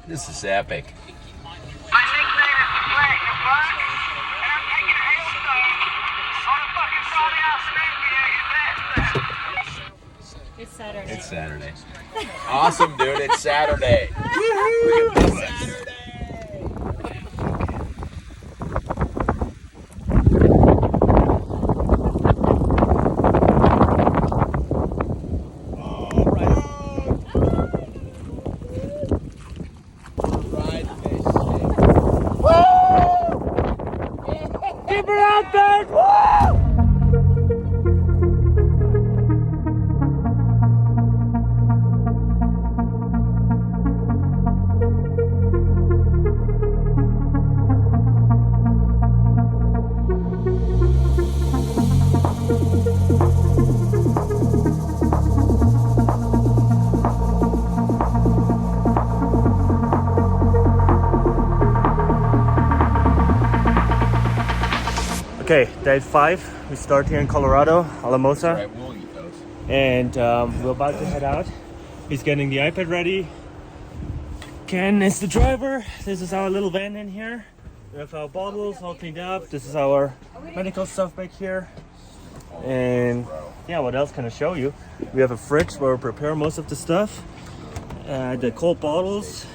This is epic. My nickname is the Black, and I'm taking hailstones on a fucking Friday afternoon for you. It's Saturday. It's Saturday. Awesome, dude. It's Saturday. Woohoo! Look at this. Okay, day 5. We start here in Colorado, Alamosa, Right, we'll eat those. and we're about to head out. He's getting the iPad ready. Ken is the driver. This is our little van in here. We have our bottles all cleaned up. This is our medical stuff back here. And yeah, what else can I show you? We have a fridge where we prepare most of the stuff. The cold bottles,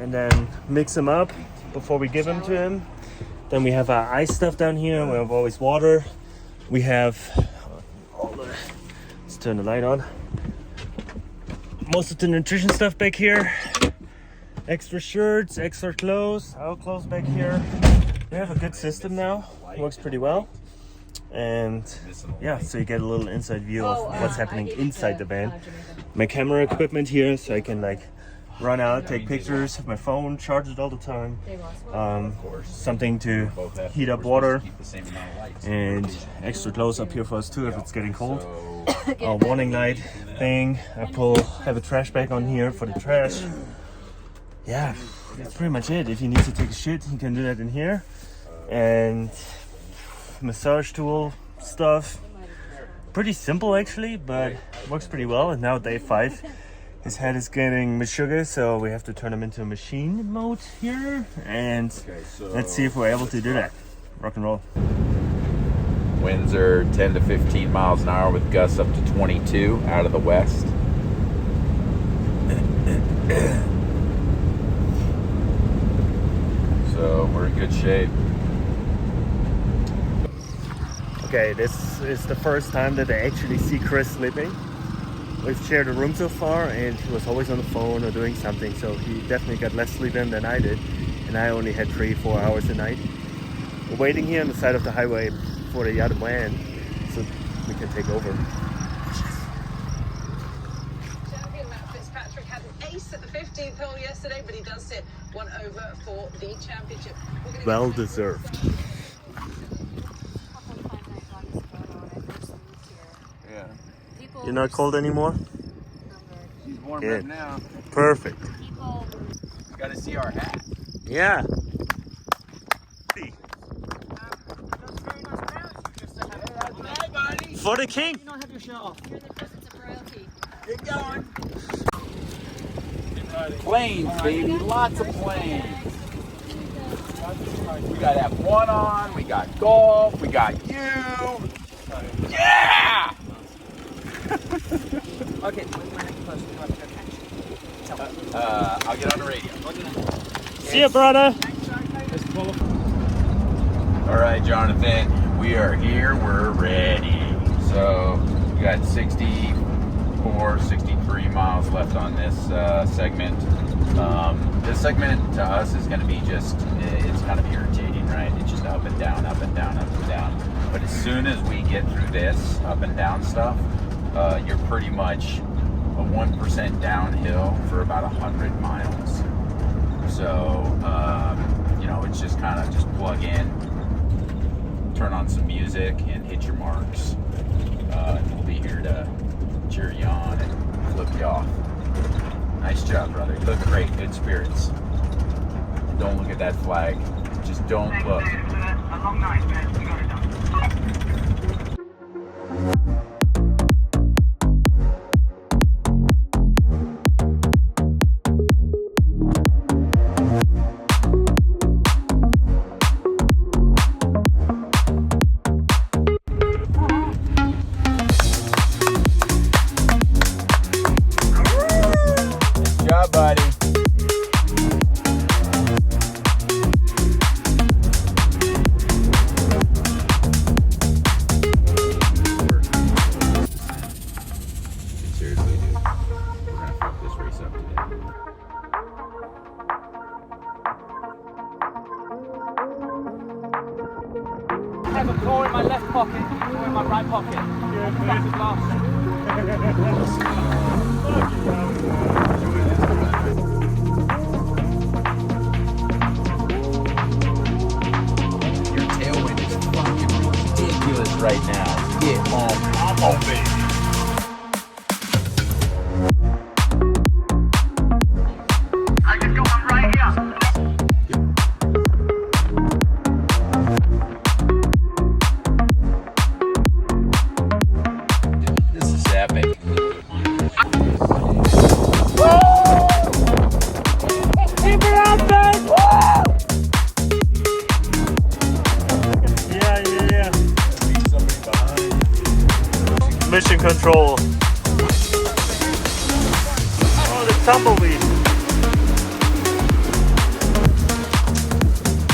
and then mix them up before we give them to him. Then we have our ice stuff down here. We have always water. We have let's turn the light on. Most of the nutrition stuff back here. Extra shirts, extra clothes, our clothes back here. We have a good system now. It works pretty well. And yeah, so you get a little inside view of what's happening inside the van. My camera equipment here, so I can like run out, take pictures of my phone, charge it all the time. Something to heat up water, and extra clothes up here for us too if it's getting cold. Our warning light thing. Have a trash bag on here for the trash. Yeah, that's pretty much it. If you need to take a shit, you can do that in here. And massage tool stuff. Pretty simple actually, but works pretty well. And now day 5. His head is getting sugar, so we have to turn him into a machine mode here. And let's see if we're able to do that. Rock and roll. Winds are 10 to 15 miles an hour with gusts up to 22 out of the west. So we're in good shape. Okay, this is the first time that I actually see Chris sleeping. We've shared a room so far, and he was always on the phone or doing something, so he definitely got less sleep in than I did, and I only had 3-4 hours a night. We're waiting here on the side of the highway for the other van, so we can take over. Champion Matt Fitzpatrick had an ace at the 15th hole yesterday, but he does sit 1 over for the championship. Well deserved. Yeah. You're not cold anymore? She's warm Good. right now. Perfect. Got to see our hat. Yeah. For the king. You don't have your shirt off. You're the presence of royalty. Get going. Planes, baby. Lots of planes. We got F1 on. We got golf. We got you. Yeah! Okay, my next question. You have to go catch. I'll get on the radio. See ya, brother. All right, Jonathan. We are here. We're ready. So we got 64, 63 miles left on this segment. This segment to us is going to be it's kind of irritating, right? It's just up and down, up and down, up and down. But as soon as we get through this up and down stuff, you're pretty much a 1% downhill for about 100 miles. So, it's just kind of just plug in, turn on some music, and hit your marks. And we'll be here to cheer you on and flip you off. Nice job, brother. You look great. Good spirits. Don't look at that flag. Just don't look. A long night, man. We got it done. have a claw in my left pocket, a claw in my right pocket. That's a glass. Your tailwind is fucking ridiculous right now. Get home. I'm home, baby. I just got one right here. This is epic. Yeah. Mission control. Oh, the tumbleweed.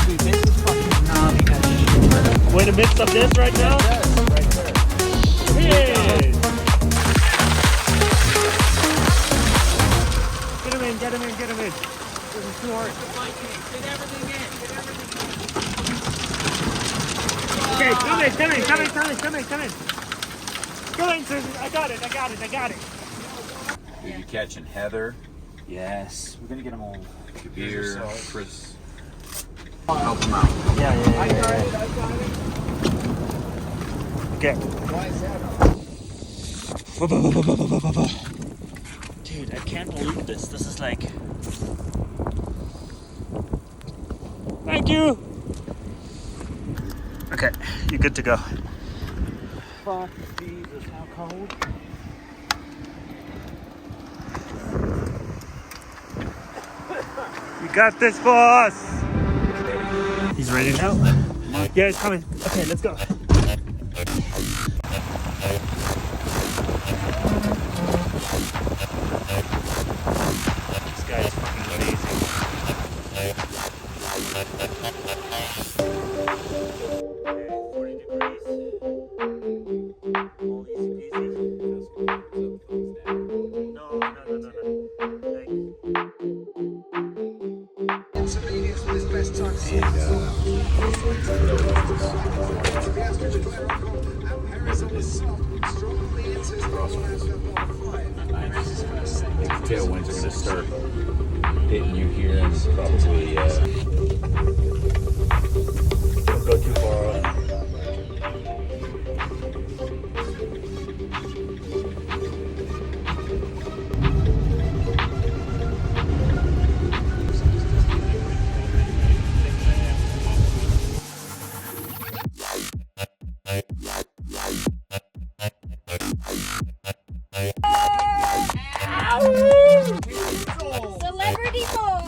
Dude, this is fucking gnarly as shit. We're in the midst of this right now. Hey. Get him in. This is too hard. Okay, come in. Go in, Susie. I got it. Are you catching Heather, Yes, we're gonna get them all. Kabir, Chris? Help them out. Yeah. Okay. Dude, I can't believe this. This is like... Thank you! Okay, you're good to go. Fuck, Jesus, how cold. You got this, boss! He's ready now? Yeah, he's coming. Okay, let's go. This guy is fucking amazing. 40 degrees. All easy peasy. No. Tailwind's gonna start hitting you here and probably Don't go too far off. Celebrity boy.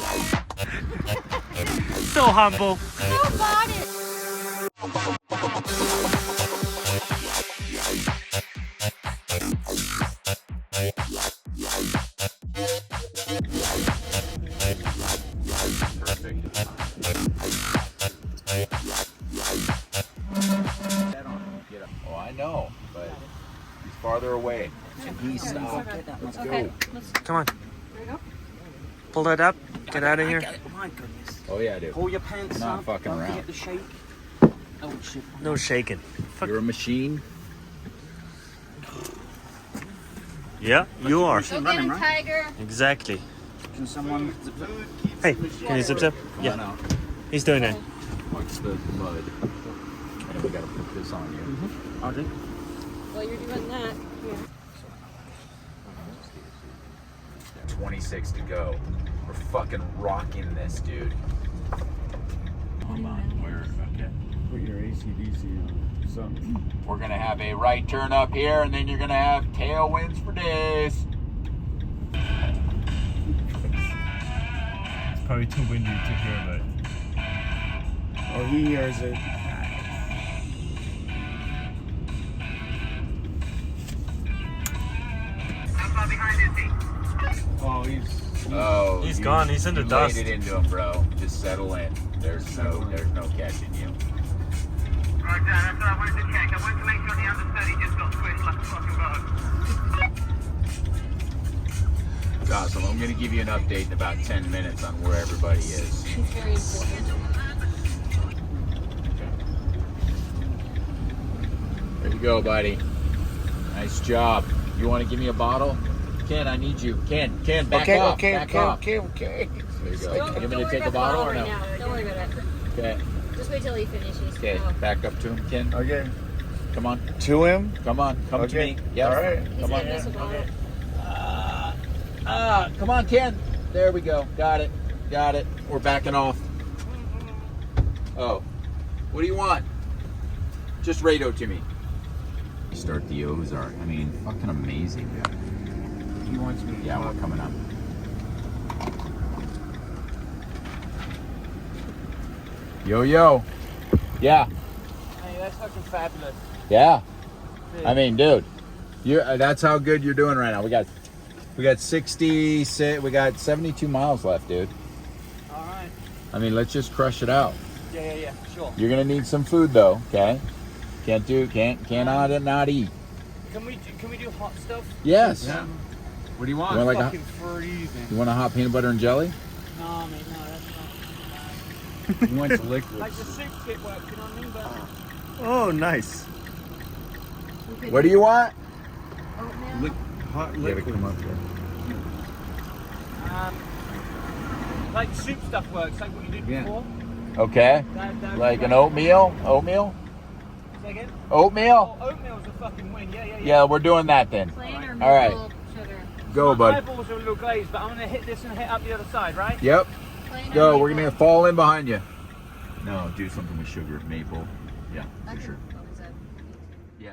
So humble. Who bought it? Oh, I know, but he's farther away. And he's stopped. Let's go. Come on. Pull that up. Get out of here. My goodness. Oh yeah, dude. Pull your pants Not up. fucking Don't around. forget to shake. Oh shit. No shaking. Fuck. You're a machine. Yeah, you are. Go get him, Tiger. Exactly. Can someone zip zip? Hey, can you zip zip? Come Yeah, on out. he's doing it. Watch the mud. And we gotta put this on you. I'll do. While you're doing that, here. 26 to go. We're fucking rocking this, dude. Hold on. Where? Okay. Put your ACDC on something. We're gonna have a right turn up here, and then you're gonna have tailwinds for days. It's probably too windy to hear, Oh, he hears it. How far behind is he? Oh, he's. Oh, He's you- gone. He's in the you dust. laid it into him, bro. Just settle in. There's no catching you. Right, that's what I wanted to check. I wanted to make sure the understudy just got squished like a fucking bug. Awesome. I'm gonna give you an update in about 10 minutes on where everybody is. It's very important. There you go, buddy. Nice job. You want to give me a bottle? Ken, I need you. Ken, back off. Back off. Okay. There you go. Don't You want me to worry take a about the bottle or right no? now. Don't worry about it. Okay. Just wait till he finishes. Okay. Oh. Back up to him, Ken. Okay. Come on. To him? Come on. Come to Okay. me. Yes. All right. He's Come on. getting us a bottle. Come on, Ken. There we go. Got it. We're backing off. Oh. What do you want? Just radio to me. Start the Ozark. I mean, fucking amazing. He wants me to Yeah, we're coming up. Yo. Yeah. Hey, that's fucking fabulous. Yeah. I mean, dude, that's how good you're doing right now. We got 72 miles left, dude. All right. I mean, let's just crush it out. Yeah, sure. You're gonna need some food though, okay? Cannot not eat. Can we do hot stuff? Yes. Yeah. What do you want? I'm like fucking freezing. you want a hot peanut butter and jelly? No, mate, no, that's not. You want liquid? Like the soup kit works, you know what I mean? But Oh, nice. What do you want? Oatmeal. Hot Yeah, we liquid. come up here. like soup stuff works, like what you did Yeah. before. Okay. That Like an oatmeal? Say again? Oatmeal? Oh, oatmeal's a fucking win. Yeah. Yeah, we're doing that then. Plain or All right. maple sugar? Go, My bud. eyeballs are a little glazed, but I'm gonna hit this and hit up the other side, right? Yep. Plain or Go. We're maple? gonna fall in behind you. No, do something with sugar, maple. Yeah, for Okay. sure. What was that? Yeah.